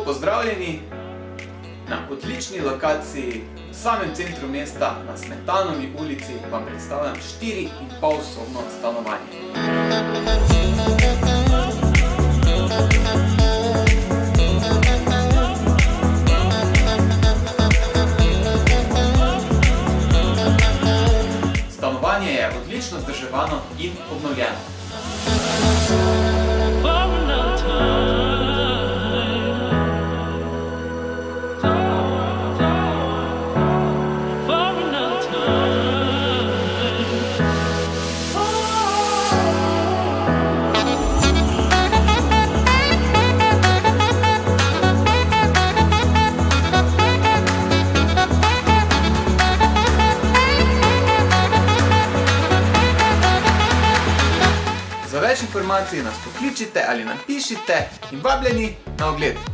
Lepo pozdravljeni na odlični lokaciji v samem centru mesta na Smetanovi ulici. Vam predstavljam 4,5-sobno stanovanje. Stanovanje je odlično vzdrževano in obnovljeno. Za več informacij nas pokličite ali napišite in vabljeni na ogled.